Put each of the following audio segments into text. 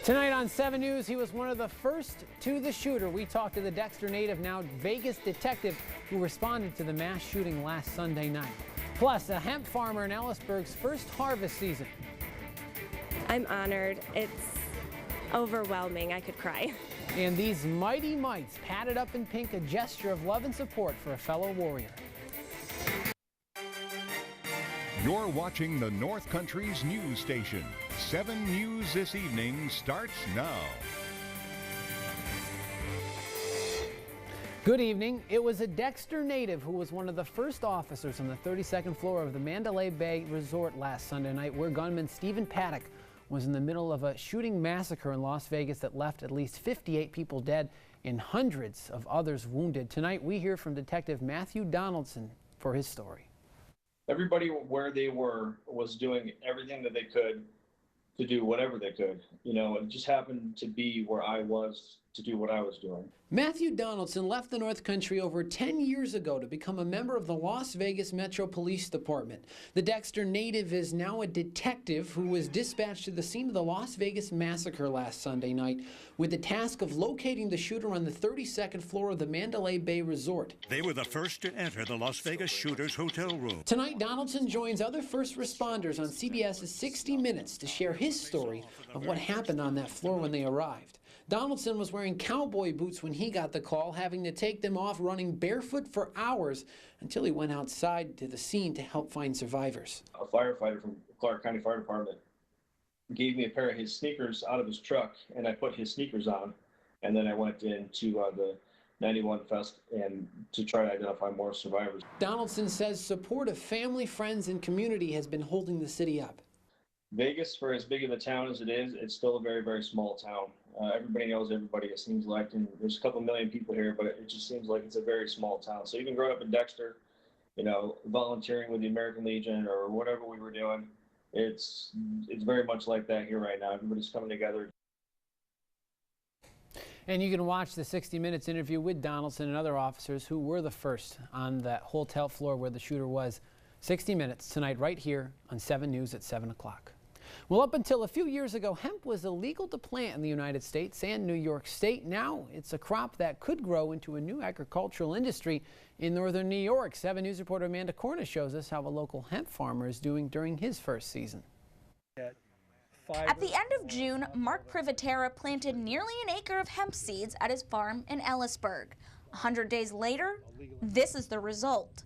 Tonight on 7 News, he was one of the first to the shooter. We talked to the Dexter native, now Vegas detective, who responded to the mass shooting last Sunday night. Plus, a hemp farmer in Ellisburg's first harvest season. I'm honored. It's overwhelming. I could cry. And these mighty mites padded up in pink, a gesture of love and support for a fellow warrior. You're watching the North Country's news station. 7 News this evening starts now. Good evening. It was a Dexter native who was one of the first officers on the 32nd floor of the Mandalay Bay Resort last Sunday night, where gunman Stephen Paddock was in the middle of a shooting massacre in Las Vegas that left at least 58 people dead and hundreds of others wounded. Tonight, we hear from Detective Matthew Donaldson for his story. Everybody where they were was doing everything that they could to do whatever they could. You know, it just happened to be where I was to do what I was doing. Matthew Donaldson left the North Country over 10 years ago to become a member of the Las Vegas Metro Police Department. The Dexter native is now a detective who was dispatched to the scene of the Las Vegas massacre last Sunday night with the task of locating the shooter on the 32nd floor of the Mandalay Bay Resort. They were the first to enter the Las Vegas shooter's hotel room. Tonight, Donaldson joins other first responders on CBS's 60 Minutes to share his story of what happened on that floor when they arrived. Donaldson was wearing cowboy boots when he got the call, having to take them off running barefoot for hours until he went outside to the scene to help find survivors. A firefighter from Clark County Fire Department gave me a pair of his sneakers out of his truck, and I put his sneakers on, and then I went into the 91 Fest and to try to identify more survivors. Donaldson says support of family, friends, and community has been holding the city up. Vegas, for as big of a town as it is, it's still a very, very small town. Everybody knows everybody, it seems like, and there's a couple million people here, but it just seems like it's a very small town. So even growing up in Dexter, you know, volunteering with the American Legion or whatever we were doing, it's very much like that here right now. Everybody's coming together. And you can watch the 60 Minutes interview with Donaldson and other officers who were the first on that hotel floor where the shooter was. 60 Minutes tonight right here on 7 News at 7 o'clock. Well, up until a few years ago, hemp was illegal to plant in the United States and New York State. Now it's a crop that could grow into a new agricultural industry in northern New York. 7 News reporter Amanda Cornish shows us how a local hemp farmer is doing during his first season. At the end of June, Mark PRIVITERA planted nearly an acre of hemp seeds at his farm in Ellisburg. 100 days later, this is the result.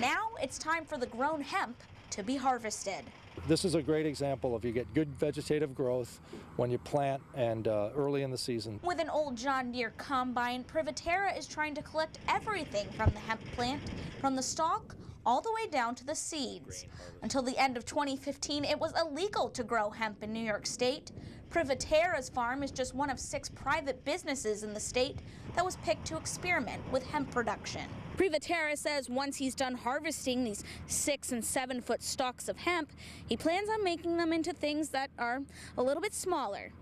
Now it's time for the grown hemp to be harvested. This is a great example of you get good vegetative growth when you plant and early in the season. With an old John Deere combine, PRIVITERA is trying to collect everything from the hemp plant, from the stalk all the way down to the seeds. Until the end of 2015, it was illegal to grow hemp in New York State. PRIVITERA's farm is just one of 6 private businesses in the state that was picked to experiment with hemp production. PRIVITERA says once he's done harvesting these 6- and 7-foot stalks of hemp, he plans on making them into things that are a little bit smaller,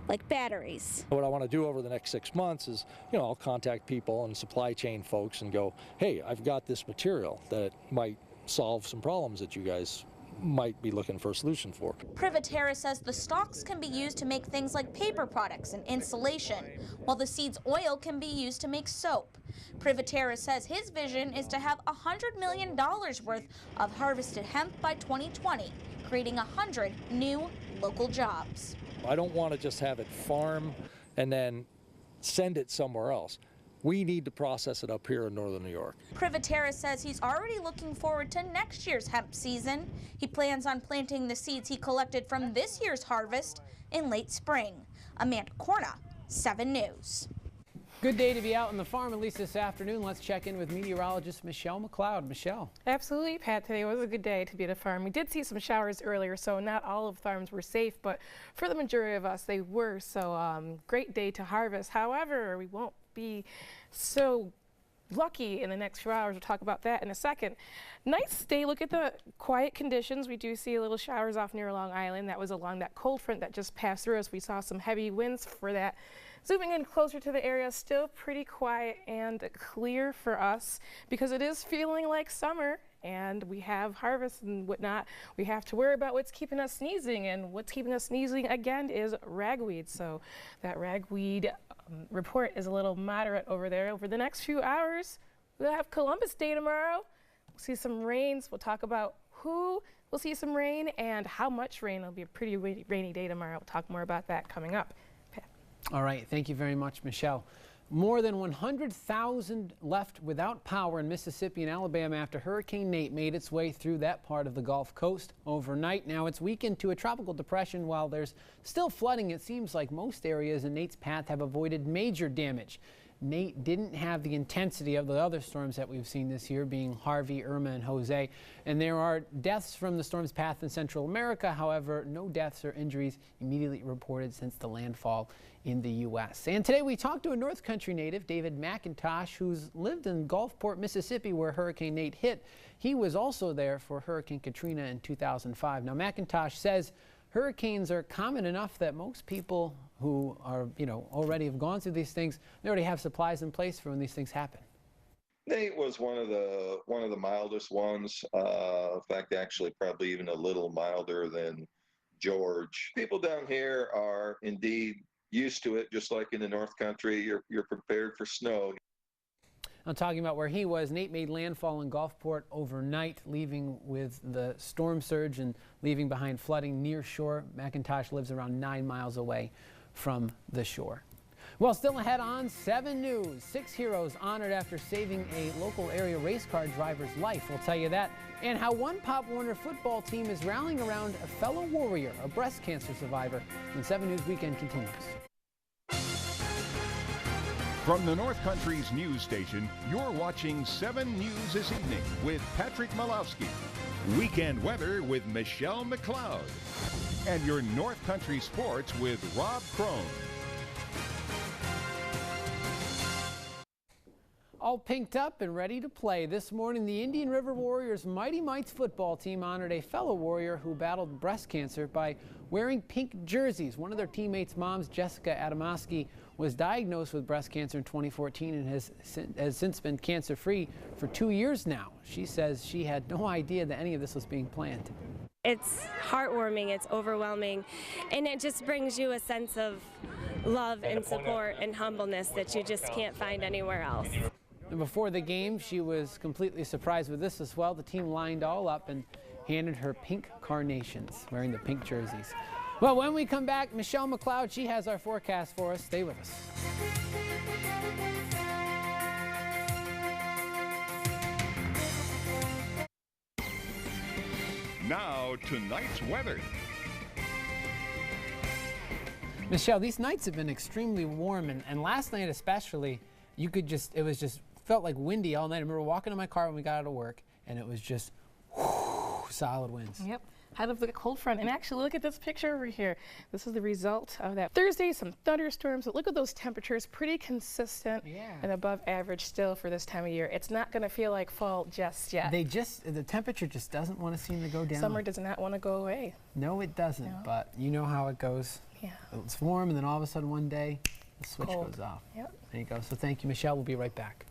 like batteries. What I want to do over the next 6 months is, you know, I'll contact people and supply chain folks and go, hey, I've got this material that might solve some problems that you guys might be looking for a solution for. PRIVITERA says the stalks can be used to make things like paper products and insulation, while the seeds oil can be used to make soap. PRIVITERA says his vision is to have $100 million worth of harvested hemp by 2020, creating 100 new local jobs. I don't want to just have it farm and then send it somewhere else. We need to process it up here in northern New York. PRIVITERA says he's already looking forward to next year's hemp season. He plans on planting the seeds he collected from this year's harvest in late spring. Amanda Corna, 7 News. Good day to be out on the farm, at least this afternoon. Let's check in with meteorologist Michelle McLeod. Michelle. Absolutely, Pat. Today was a good day to be at a farm. We did see some showers earlier, so not all of the farms were safe, but for the majority of us, they were. So great day to harvest. However, we won't be so lucky in the next few hours. We'll talk about that in a second. Nice day. Look at the quiet conditions. We do see a little showers off near Long Island. That was along that cold front that just passed through us. We saw some heavy winds for that. Zooming in closer to the area, still pretty quiet and clear for us because it is feeling like summer and we have harvest and whatnot. We have to worry about what's keeping us sneezing, and what's keeping us sneezing again is ragweed. So that ragweed report is a little moderate over there. Over the next few hours, we'll have Columbus Day tomorrow. We'll see some rains. We'll talk about who will see some rain and how much rain. It'll be a pretty rainy day tomorrow. We'll talk more about that coming up. Pat. All right, thank you very much, Michelle. More than 100,000 left without power in Mississippi and Alabama after Hurricane Nate made its way through that part of the Gulf Coast overnight. Now it's weakened to a tropical depression. While there's still flooding, it seems like most areas in Nate's path have avoided major damage. Nate didn't have the intensity of the other storms that we've seen this year, being Harvey, Irma, and Jose. And there are deaths from the storm's path in Central America. However, no deaths or injuries immediately reported since the landfall in the U.S. And today we talked to a North Country native, David McIntosh, who's lived in Gulfport, Mississippi, where Hurricane Nate hit. He was also there for Hurricane Katrina in 2005. Now, McIntosh says hurricanes are common enough that most people who are, already have gone through these things, they already have supplies in place for when these things happen. Nate was one of the mildest ones. In fact, actually, probably even a little milder than George. People down here are indeed used to it, just like in the North Country. You're prepared for snow. I'm talking about where he was. Nate made landfall in Gulfport overnight, leaving with the storm surge and leaving behind flooding near shore. McIntosh lives around 9 miles away from the shore. Well, still ahead on 7 News, 6 heroes honored after saving a local area race car driver's life. We'll tell you that. And how one Pop Warner football team is rallying around a fellow warrior, a breast cancer survivor, when 7 News Weekend continues. From the North Country's news station, you're watching 7 News this evening with Patrick Malowski. Weekend weather with Michelle McLeod. And your North Country sports with Rob Crone. All pinked up and ready to play. This morning, the Indian River Warriors Mighty Mites football team honored a fellow warrior who battled breast cancer by wearing pink jerseys. One of their teammates' moms, Jessica ADAMOSKI, was diagnosed with breast cancer in 2014 and has since been cancer-free for 2 years now. She says she had no idea that any of this was being planned. It's heartwarming, it's overwhelming, and it just brings you a sense of love and support and humbleness that you just can't find anywhere else. And before the game, she was completely surprised with this as well. The team lined all up and handed her pink carnations, wearing the pink jerseys. Well, when we come back, Michelle McLeod, she has our forecast for us. Stay with us. Now, tonight's weather. Michelle, these nights have been extremely warm, and last night especially, felt like windy all night. I remember walking in my car when we got out of work, and it was just solid winds. Yep. Out of the cold front. And actually, look at this picture over here. This is the result of that. Thursday, some thunderstorms, but look at those temperatures, pretty consistent and above average still for this time of year. It's not going to feel like fall just yet. The temperature just doesn't want to seem to go down. Summer does not want to go away. No, it doesn't, No. but you know how it goes. Yeah. It's warm, and then all of a sudden one day, the switch Cold. goes off. Yep. There you go. So thank you, Michelle. We'll be right back.